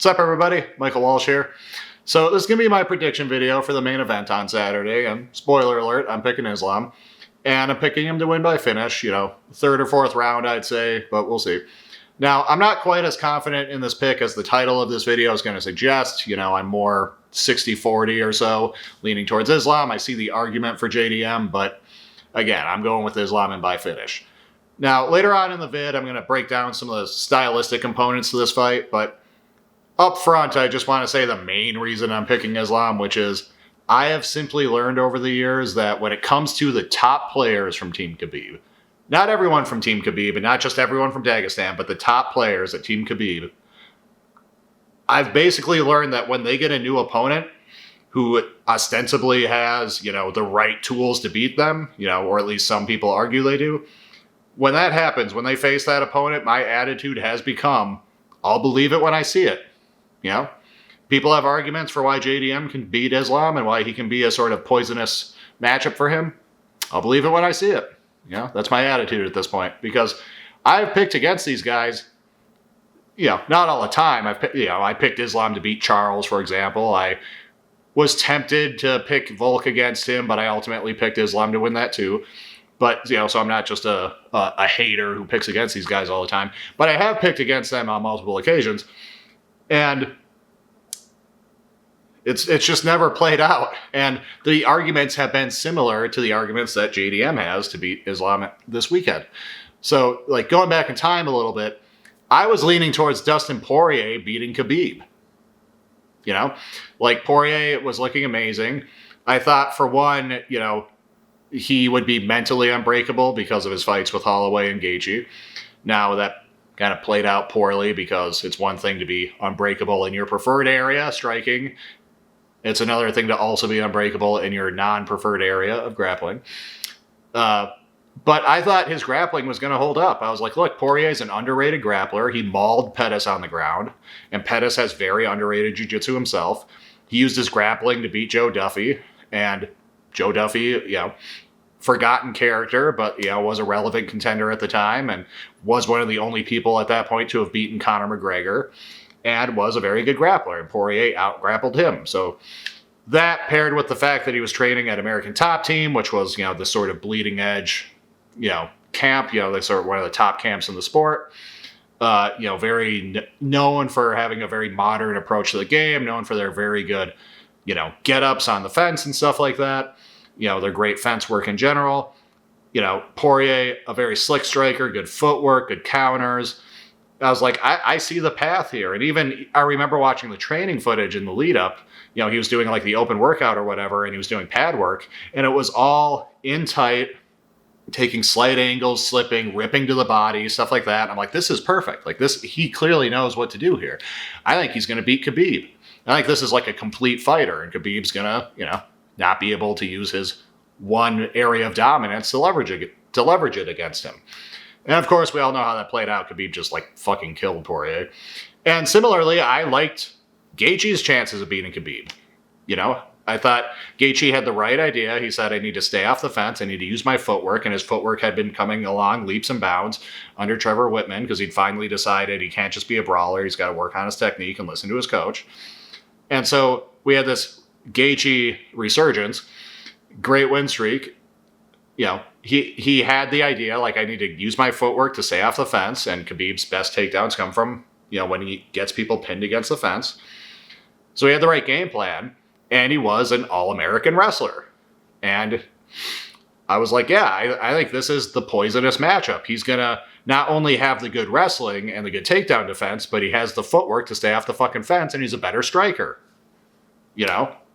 What's up, everybody? Michael Walsh here. So this is going to be my prediction video for the main event on Saturday, and spoiler alert, I'm picking Islam. And I'm picking him to win by finish, third or fourth round, I'd say, but we'll see. Now, I'm not quite as confident in this pick as the title of this video is going to suggest. I'm more 60-40 or so, leaning towards Islam. I see the argument for JDM, but again, I'm going with Islam and by finish. Now, later on in the vid, I'm going to break down some of the stylistic components to this fight, but up front, I just want to say the main reason I'm picking Islam, which is I have simply learned over the years that when it comes to the top players from Team Khabib, not everyone from Team Khabib, and not just everyone from Dagestan, but the top players at Team Khabib, I've basically learned that when they get a new opponent who ostensibly has, the right tools to beat them, or at least some people argue they do, when that happens, when they face that opponent, my attitude has become, I'll believe it when I see it. People have arguments for why JDM can beat Islam and why he can be a sort of poisonous matchup for him. I'll believe it when I see it. That's my attitude at this point, because I've picked against these guys, not all the time. I picked Islam to beat Charles, for example. I was tempted to pick Volk against him, but I ultimately picked Islam to win that too. But, so I'm not just a hater who picks against these guys all the time. But I have picked against them on multiple occasions. And it's just never played out. And the arguments have been similar to the arguments that JDM has to beat Islam this weekend. So, going back in time a little bit, I was leaning towards Dustin Poirier beating Khabib. Poirier was looking amazing. I thought, for one, he would be mentally unbreakable because of his fights with Holloway and Gaethje. Now, that kind of played out poorly, because it's one thing to be unbreakable in your preferred area, striking. It's another thing to also be unbreakable in your non-preferred area of grappling. But I thought his grappling was going to hold up. I was like, look, Poirier's an underrated grappler. He mauled Pettis on the ground, and Pettis has very underrated jiu-jitsu himself. He used his grappling to beat Joe Duffy, and Joe Duffy, forgotten character, but, was a relevant contender at the time and was one of the only people at that point to have beaten Conor McGregor, and was a very good grappler, and Poirier out-grappled him. So that, paired with the fact that he was training at American Top Team, which was, the sort of bleeding edge, camp, the sort of one of the top camps in the sport, very known for having a very modern approach to the game, known for their very good, get-ups on the fence and stuff like that. Their great fence work in general. Poirier, a very slick striker, good footwork, good counters. I was like, I see the path here. And even, I remember watching the training footage in the lead up. He was doing the open workout or whatever, and he was doing pad work. And it was all in tight, taking slight angles, slipping, ripping to the body, stuff like that. And I'm like, this is perfect. He clearly knows what to do here. I think he's going to beat Khabib. I think this is a complete fighter, and Khabib's going to, not be able to use his one area of dominance to leverage it against him. And of course, we all know how that played out. Khabib just fucking killed Poirier. And similarly, I liked Gaethje's chances of beating Khabib. I thought Gaethje had the right idea. He said, I need to stay off the fence. I need to use my footwork. And his footwork had been coming along leaps and bounds under Trevor Whitman, because he'd finally decided he can't just be a brawler. He's got to work on his technique and listen to his coach. And so we had this Gaethje resurgence, great win streak. He had the idea, I need to use my footwork to stay off the fence, and Khabib's best takedowns come from, when he gets people pinned against the fence. So he had the right game plan, and he was an all-American wrestler. And I was like, yeah, I think this is the poisonous matchup. He's going to not only have the good wrestling and the good takedown defense, but he has the footwork to stay off the fucking fence, and he's a better striker.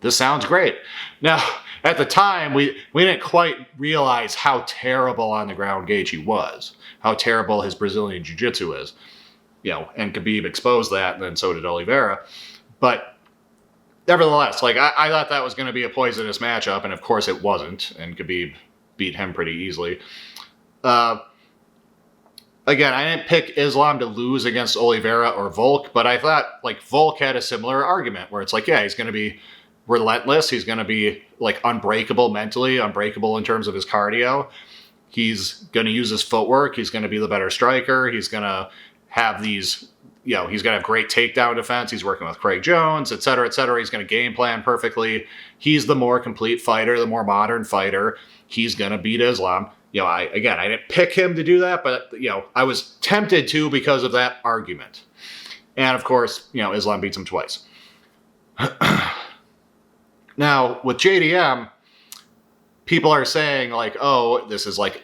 This sounds great. Now, at the time, we didn't quite realize how terrible on the ground Gaethje was, how terrible his Brazilian jiu-jitsu is. And Khabib exposed that, and then so did Oliveira. But nevertheless, I thought that was going to be a poisonous matchup, and of course it wasn't, and Khabib beat him pretty easily. Again, I didn't pick Islam to lose against Oliveira or Volk, but I thought, Volk had a similar argument, where it's yeah, he's going to be relentless. He's going to be unbreakable mentally, unbreakable in terms of his cardio. He's going to use his footwork. He's going to be the better striker. He's going to have these he's going to have great takedown defense. He's working with Craig Jones, et cetera, et cetera. He's going to game plan perfectly. He's the more complete fighter, the more modern fighter. He's going to beat Islam. I didn't pick him to do that, but, I was tempted to because of that argument. And, of course, Islam beats him twice. Now, with JDM, people are saying, like, oh, this is like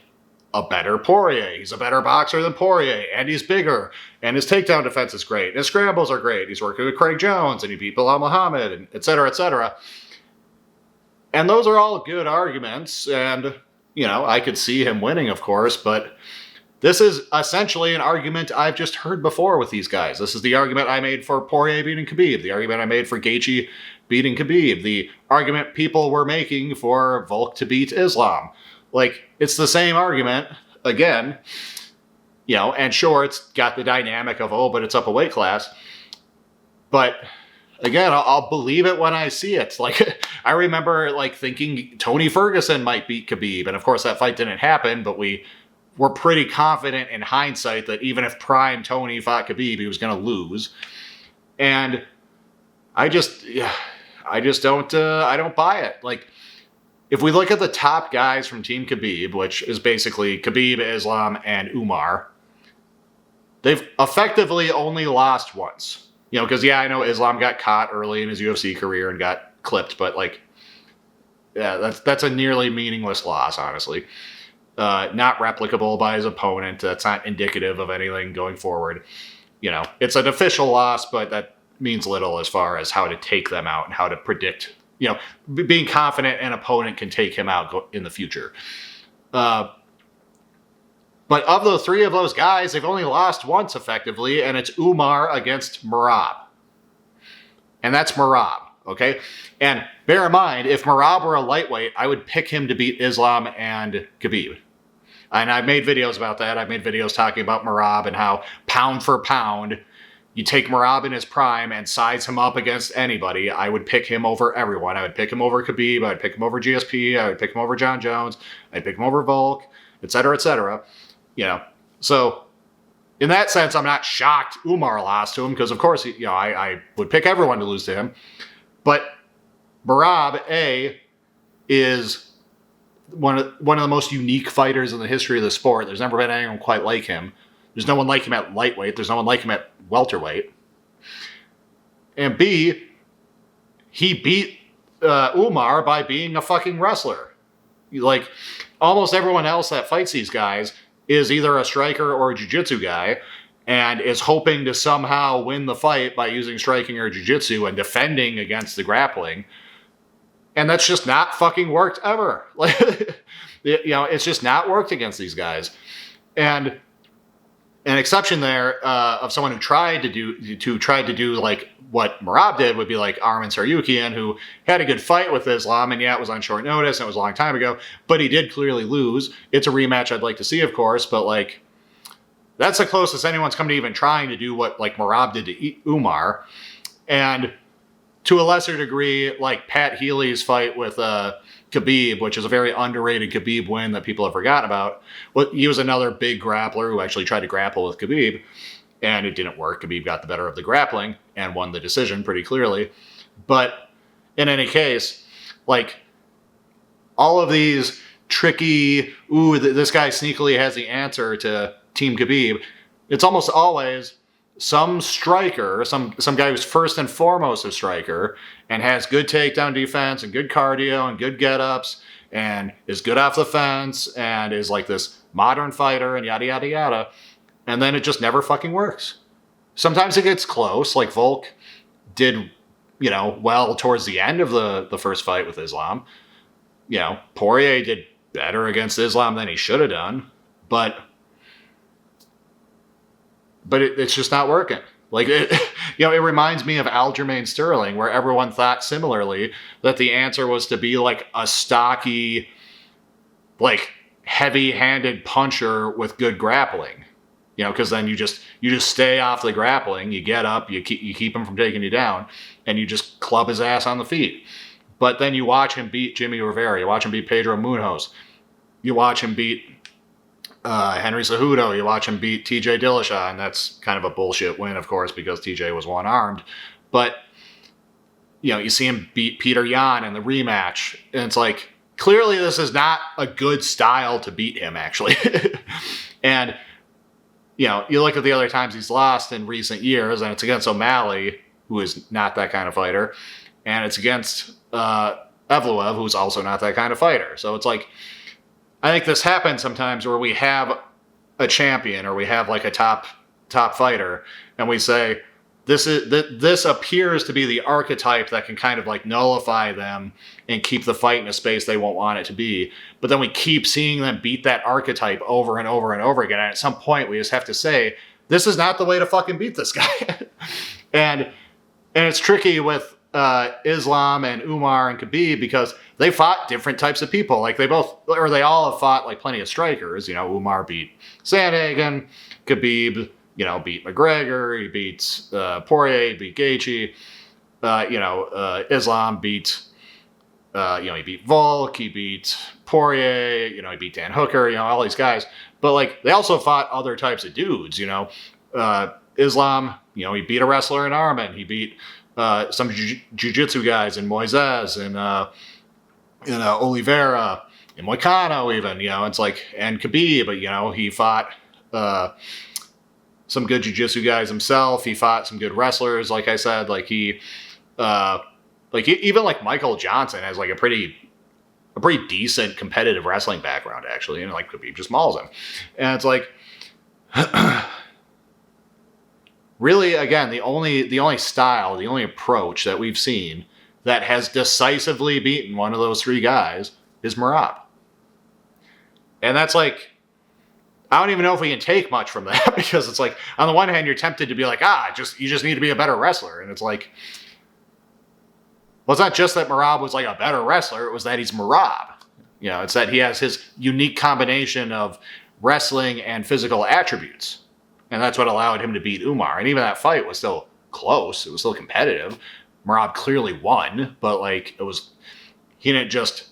a better Poirier. He's a better boxer than Poirier, and he's bigger, and his takedown defense is great, and his scrambles are great. He's working with Craig Jones, and he beat Bilal Muhammad, and et cetera, et cetera. And those are all good arguments, and, I could see him winning, of course, but this is essentially an argument I've just heard before with these guys. This is the argument I made for Poirier beating Khabib, the argument I made for Gaethje beating Khabib, the argument people were making for Volk to beat Islam. Like, it's the same argument, again, and sure, it's got the dynamic of, oh, but it's up a weight class. But, again, I'll believe it when I see it. Like, I remember, like, thinking Tony Ferguson might beat Khabib, and of course that fight didn't happen, but we were pretty confident in hindsight that even if prime Tony fought Khabib, he was going to lose. And I just don't, I don't buy it. Like, if we look at the top guys from Team Khabib, which is basically Khabib, Islam, and Umar, they've effectively only lost once. Because, I know Islam got caught early in his UFC career and got clipped, but, like, yeah, that's a nearly meaningless loss, honestly. Not replicable by his opponent. That's not indicative of anything going forward. It's an official loss, but that means little as far as how to take them out and how to predict, being confident an opponent can take him out in the future. But of the three of those guys, they've only lost once effectively, and it's Umar against Merab. And that's Merab, okay? And bear in mind, if Merab were a lightweight, I would pick him to beat Islam and Khabib. And I've made videos about that. I've made videos talking about Merab and how pound for pound, you take Merab in his prime and size him up against anybody. I would pick him over everyone. I would pick him over Khabib. I would pick him over GSP. I would pick him over John Jones. I'd pick him over Volk, et cetera, et cetera. So in that sense, I'm not shocked Umar lost to him because, of course, I would pick everyone to lose to him. But Merab, is one of the most unique fighters in the history of the sport. There's never been anyone quite like him. There's no one like him at lightweight. There's no one like him at welterweight. And B, he beat Umar by being a fucking wrestler. Like, almost everyone else that fights these guys is either a striker or a jiu-jitsu guy and is hoping to somehow win the fight by using striking or jiu-jitsu and defending against the grappling. And that's just not fucking worked ever. Like, it's just not worked against these guys. And an exception there of someone who tried to do like what Merab did would be like Arman Tsarukyan, who had a good fight with Islam, and it was on short notice, and it was a long time ago, but he did clearly lose. It's a rematch I'd like to see, of course, but like that's the closest anyone's come to even trying to do what like Merab did to Umar. And to a lesser degree, like Pat Healy's fight with Khabib, which is a very underrated Khabib win that people have forgotten about. Well, he was another big grappler who actually tried to grapple with Khabib, and it didn't work. Khabib got the better of the grappling and won the decision pretty clearly. But in any case, like all of these tricky, this guy sneakily has the answer to Team Khabib, it's almost always some striker, some guy who's first and foremost a striker and has good takedown defense and good cardio and good get-ups and is good off the fence and is like this modern fighter and yada, yada, yada. And then it just never fucking works. Sometimes it gets close, like Volk did, well towards the end of the first fight with Islam. Poirier did better against Islam than he should have done, but it's just not working. Like, it reminds me of Aljamain Sterling, where everyone thought similarly that the answer was to be like a stocky, like heavy-handed puncher with good grappling. Because then you just stay off the grappling, you get up, you keep him from taking you down, and you just club his ass on the feet. But then you watch him beat Jimmy Rivera, you watch him beat Pedro Munoz, you watch him beat Henry Cejudo, you watch him beat TJ Dillashaw, and that's kind of a bullshit win, of course, because TJ was one-armed. But, you see him beat Peter Yan in the rematch, and it's like, clearly this is not a good style to beat him, actually. And, you look at the other times he's lost in recent years, and it's against O'Malley, who is not that kind of fighter, and it's against Evloev, who's also not that kind of fighter. So it's like, I think this happens sometimes where we have a champion or we have like a top fighter, and we say this appears to be the archetype that can kind of like nullify them and keep the fight in a space they won't want it to be. But then we keep seeing them beat that archetype over and over and over again. And at some point, we just have to say, this is not the way to fucking beat this guy. and it's tricky with Islam and Umar and Khabib because they fought different types of people. Like they all have fought like plenty of strikers. Umar beat Sandhagen, Khabib, beat McGregor, he beats Poirier, he beat Gaethje, Islam beat, he beat Volk, he beat Poirier, he beat Dan Hooker, all these guys. But like they also fought other types of dudes. Islam, he beat a wrestler in Arman, he beat some jiu-jitsu guys in Moises and Oliveira, and Moicano even, it's like, and Khabib, he fought some good jiu-jitsu guys himself. He fought some good wrestlers, like I said. Like he, even like Michael Johnson has like a pretty decent competitive wrestling background, actually, and like Khabib just mauls him. And it's like, really, again, the only style, the only approach that we've seen that has decisively beaten one of those three guys is Merab. And that's like, I don't even know if we can take much from that because it's like, on the one hand, you're tempted to be like, you just need to be a better wrestler. And it's like, well, it's not just that Merab was like a better wrestler. It was that he's Merab. It's that he has his unique combination of wrestling and physical attributes. And that's what allowed him to beat Umar. And even that fight was still close. It was still competitive. Merab clearly won, but like he didn't just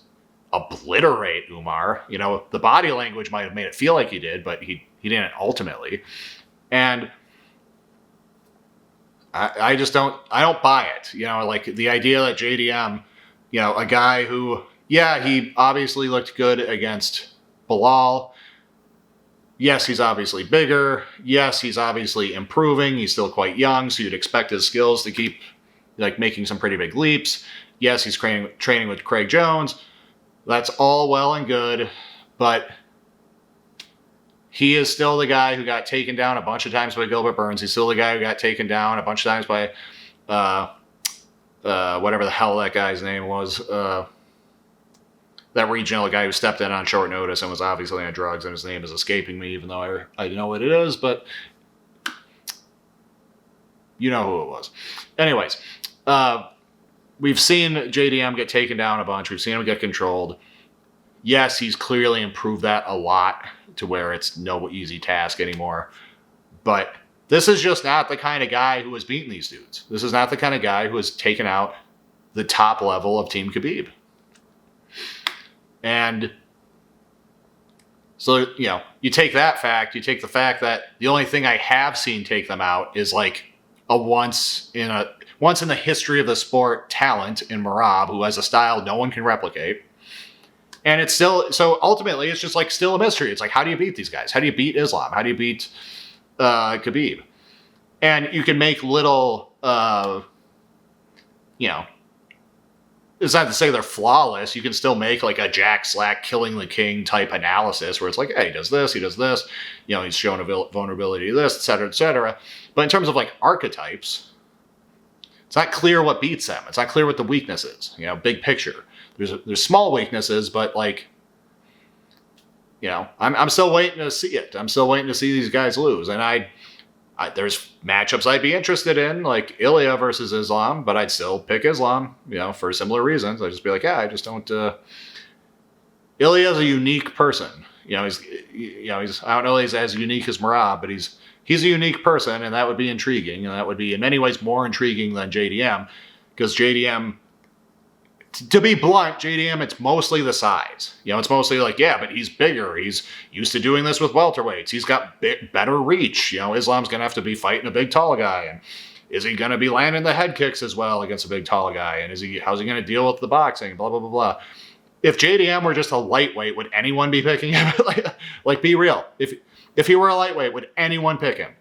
obliterate Umar. The body language might have made it feel like he did, but he didn't ultimately. And I don't buy it. Like the idea that JDM, a guy who, he obviously looked good against Bilal. Yes, he's obviously bigger. Yes, he's obviously improving. He's still quite young, so you'd expect his skills to keep like making some pretty big leaps. Yes, he's training with Craig Jones. That's all well and good, but he is still the guy who got taken down a bunch of times by Gilbert Burns. He's still the guy who got taken down a bunch of times by whatever the hell that guy's name was. That regional guy who stepped in on short notice and was obviously on drugs, and his name is escaping me, even though I know what it is, but you know who it was. Anyways, we've seen JDM get taken down a bunch. We've seen him get controlled. Yes, he's clearly improved that a lot to where it's no easy task anymore. But this is just not the kind of guy who has beaten these dudes. This is not the kind of guy who has taken out the top level of Team Khabib. And so, you take that fact, you take the fact that the only thing I have seen take them out is like a once in the history of the sport talent in Merab, who has a style no one can replicate. And it's still, so ultimately it's just like still a mystery. It's like, how do you beat these guys? How do you beat Islam? How do you beat Khabib? And you can make little, it's not to say they're flawless. You can still make like a Jack Slack killing the king type analysis where it's like, hey, he does this, he's shown a vulnerability to this, et cetera, et cetera. But in terms of like archetypes, it's not clear what beats them. It's not clear what the weakness is, big picture. There's small weaknesses, but like, I'm still waiting to see it. I'm still waiting to see these guys lose. And there's matchups I'd be interested in, like Ilya versus Islam, but I'd still pick Islam, for similar reasons. I'd just be like, I just don't. Ilya's a unique person. He's I don't know he's as unique as Merab, but he's a unique person, and that would be intriguing, and that would be in many ways more intriguing than JDM, because JDM to be blunt, JDM, it's mostly the size. You know, it's mostly like, yeah, but he's bigger. He's used to doing this with welterweights. He's got better reach. You know, Islam's going to have to be fighting a big, tall guy. And is he going to be landing the head kicks as well against a big, tall guy? And how's he going to deal with the boxing? Blah, blah, blah, blah. If JDM were just a lightweight, would anyone be picking him? Like, be real. If he were a lightweight, would anyone pick him?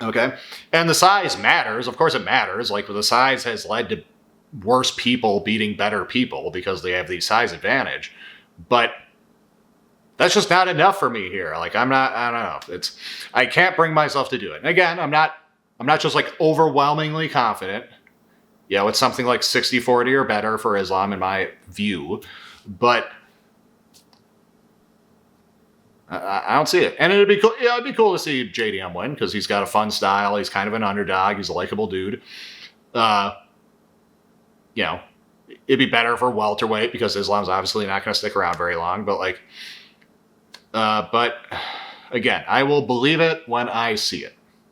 Okay? And the size matters. Of course it matters. Like, the size has led to worse people beating better people because they have the size advantage. But that's just not enough for me here. Like, I don't know. I can't bring myself to do it. And again, I'm not just like overwhelmingly confident. You know, it's something like 60-40 or better for Islam in my view. But I don't see it. And it'd be cool. Yeah, it'd be cool to see JDM win because he's got a fun style. He's kind of an underdog. He's a likable dude. You know, it'd be better for welterweight because Islam's obviously not going to stick around very long. But again, I will believe it when I see it.